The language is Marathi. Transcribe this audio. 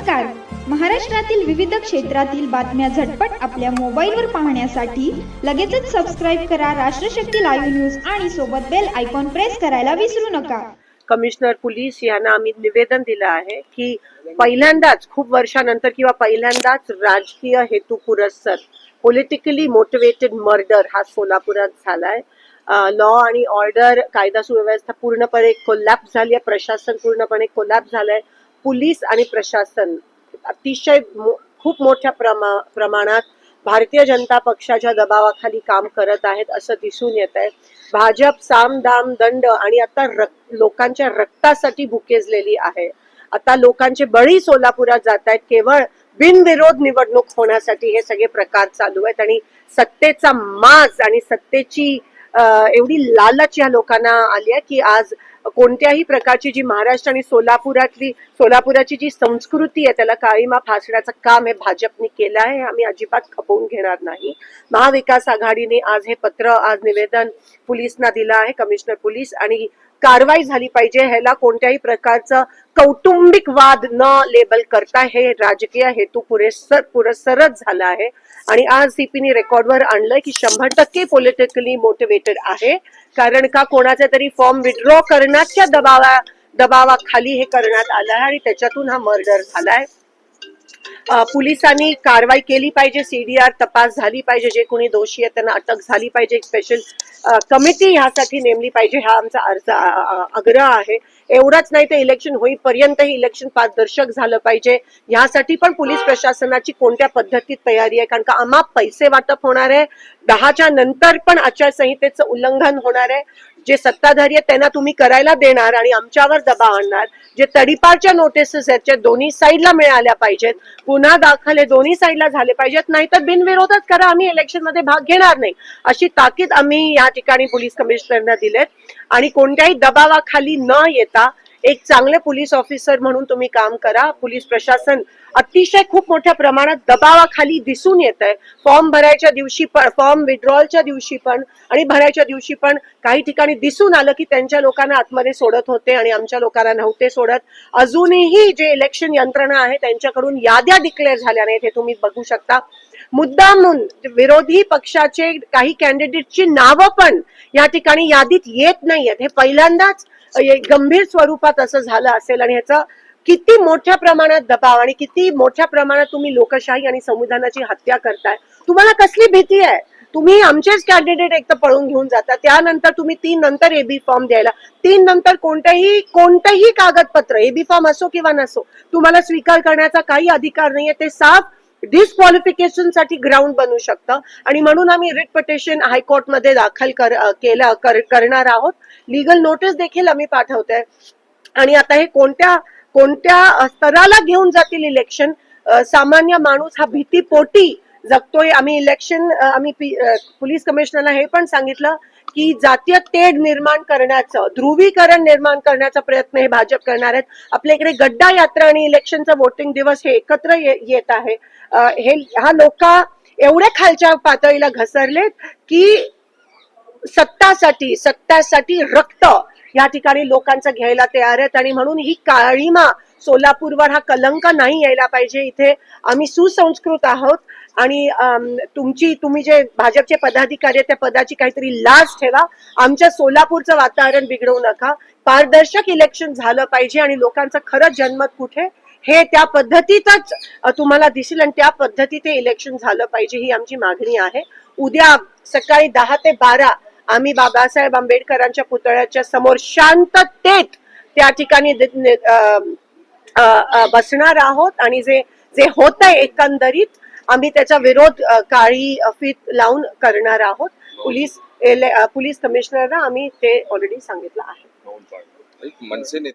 नमस्कार. महाराष्ट्रातील विविध क्षेत्रातील बातम्या झटपट आपल्या मोबाईलवर पाहण्यासाठी लगेचच सबस्क्राईब करा राष्ट्रशक्ती लाईव्ह न्यूज आणि सोबत बेल आयकॉन प्रेस करायला विसरू नका. कमिशनर पोलीस यांना आम्ही निवेदन दिलं आहे की पहिल्यांदाच खूप वर्षानंतर किंवा पहिल्यांदाच राजकीय हेतू पुरस्सर पॉलिटिकली मोटिवेटेड मर्डर हा सोलापुरात झालाय. लॉ आणि ऑर्डर, कायदा सुव्यवस्था पूर्णपणे कोलॅप्स झाली आहे. प्रशासन पूर्णपणे कोलॅप्स झालंय. पोलीस आणि प्रशासन अतिशय खूप मोठ्या प्रमाणात भारतीय जनता पक्षाच्या दबावाखाली काम करत आहेत असं दिसून येत आहे. भाजप साम दाम दंड आणि आता लोकांच्या रक्तासाठी भुकेजलेली आहे. आता लोकांचे बळी सोलापुरात जात आहेत. केवळ बिनविरोध निवडणूक होण्यासाठी हे सगळे प्रकार चालू आहेत आणि सत्तेचा माज आणि सत्तेची एवढी लालच या लोकांना आली आहे की आज कोणत्याही प्रकारची जी महाराष्ट्र आणि सोलापुराची जी संस्कृती आहे त्याला काळीमा फासण्याचं काम हे भाजपने केलं आहे. आम्ही अजिबात खपवून घेणार नाही. महाविकास आघाडीने आज हे पत्र, आज निवेदन पोलिसांना दिलं आहे, कमिशनर पोलीस, आणि कारवाई झाली पाहिजे. ह्याला कोणत्याही प्रकारचं कौटुंबिक वाद न लेबल करता हे राजकीय हेतू पुरस्सरच झाला आहे. आणि आज सीपीने रेकॉर्डवर आणलंय की 100% पॉलिटिकली मोटिवेटेड आहे. कारण का कोणाचा तरी फॉर्म विड्रॉ करण्याच्या दबावाखाली हे करण्यात आलं आहे आणि त्याच्यातून हा मर्डर झालाय. पोलिसांनी कारवाई केली पाहिजे. सीडीआर तपास झाली पाहिजे. जे कोणी दोषी आहेत त्यांना अटक झाली पाहिजे. एक स्पेशल कमिटी ह्यासाठी नेमली पाहिजे. हा आमचा आग्रह आहे. एवढंच नाही तर इलेक्शन होईपर्यंत ही इलेक्शन पारदर्शक झालं पाहिजे. यासाठी पण पोलीस प्रशासनाची कोणत्या पद्धतीत तयारी आहे. कारण का अमाप पैसे वाटप होणार आहे. 10च्या नंतर पण आचारसंहितेचं उल्लंघन होणार आहे. जे सत्ताधारी आहेत त्यांना तुम्ही करायला देणार आणि आमच्यावर दबाव आणणार. जे तडीपारच्या नोटिसेस आहेत, दोन्ही साईडला मिळाल्या पाहिजेत. पुन्हा दाखल हे दोन्ही साईडला झाले पाहिजेत. नाहीतर बिनविरोधच करा, आम्ही इलेक्शन मध्ये भाग घेणार नाही, अशी ताकीद आम्ही या ठिकाणी पोलीस कमिशनरना दिलेत. आणि कोणत्याही दबावाखाली न येता एक चांगले पोलीस ऑफिसर म्हणून तुम्ही काम करा. पोलीस प्रशासन अतिशय खूप मोठ्या प्रमाणात दबावाखाली दिसून येत आहे. फॉर्म भरायच्या दिवशी पण, फॉर्म विड्रॉलच्या दिवशी पण आणि भरायच्या दिवशी पण काही ठिकाणी दिसून आलं की त्यांच्या लोकांना आतमध्ये सोडत होते आणि आमच्या लोकांना नव्हते सोडत. अजूनही जे इलेक्शन यंत्रणा आहे त्यांच्याकडून याद्या डिक्लेअर झाल्या नाहीत, हे तुम्ही बघू शकता. मुद्दामून विरोधी पक्षाचे काही कॅन्डिडेटची नावं पण या ठिकाणी यादीत येत नाहीयेत. हे पहिल्यांदाच गंभीर स्वरूपात असं झालं असेल आणि ह्याचा किती मोठ्या प्रमाणात दबाव आणि किती मोठ्या प्रमाणात तुम्ही लोकशाही आणि संविधानाची हत्या करताय. तुम्हाला कसली भीती आहे? तुम्ही आमचेच कॅन्डिडेट एक तर पळून घेऊन जाता, त्यानंतर तुम्ही 3 नंतर एबी फॉर्म द्यायला, 3 नंतर कोणतेही कागदपत्र, एबी फॉर्म असो किंवा नसो, तुम्हाला स्वीकार करण्याचा काही अधिकार नाहीये. ते साफ डिस्क्वालिफिकेशन साठी ग्राउंड बनू शकतं. आणि म्हणून आम्ही रिट पिटिशन हायकोर्टमध्ये दाखल करणार आहोत. लीगल नोटीस देखील आम्ही पाठवतोय. आणि आता हे कोणत्या स्तराला घेऊन जातील इलेक्शन, सामान्य माणूस हा भीतीपोटी जगतोय. आम्ही पोलीस कमिशनरला हे पण सांगितलं की जातीय तेढ निर्माण करण्याचं, ध्रुवीकरण निर्माण करण्याचा प्रयत्न हे भाजप करणार आहेत. आपल्या इकडे गड्डा यात्रा आणि इलेक्शनचा वोटिंग दिवस हे एकत्र येत आहे. हा लोक एवढ्या खालच्या पातळीला घसरलेत की सत्तासाठी रक्त या ठिकाणी लोकांचं घ्यायला तयार आहेत. आणि म्हणून ही काळीमा सोलापूरवर, हा कलंक नाही यायला पाहिजे. इथे आम्ही सुसंस्कृत आहोत आणि तुम्ही जे भाजपचे पदाधिकारी आहेत त्या पदाची काहीतरी लाज ठेवा. आमच्या सोलापूरचं वातावरण बिघडवू नका. पारदर्शक इलेक्शन झालं पाहिजे आणि लोकांचं खरं जनमत कुठे हे त्या पद्धतीतच तुम्हाला दिसेल आणि त्या पद्धतीत हे इलेक्शन झालं पाहिजे, ही आमची मागणी आहे. उद्या सकाळी 10 ते 12 आम्ही बाबासाहेब आंबेडकरांच्या पुतळ्याच्या समोर शांततेत त्या ठिकाणी बसणार आहोत. आणि जे होत आहे एकंदरीत आम्ही त्याचा विरोध काळी फीत लावून करणार आहोत. पोलीस कमिशनरला आम्ही ते ऑलरेडी सांगितलं आहे.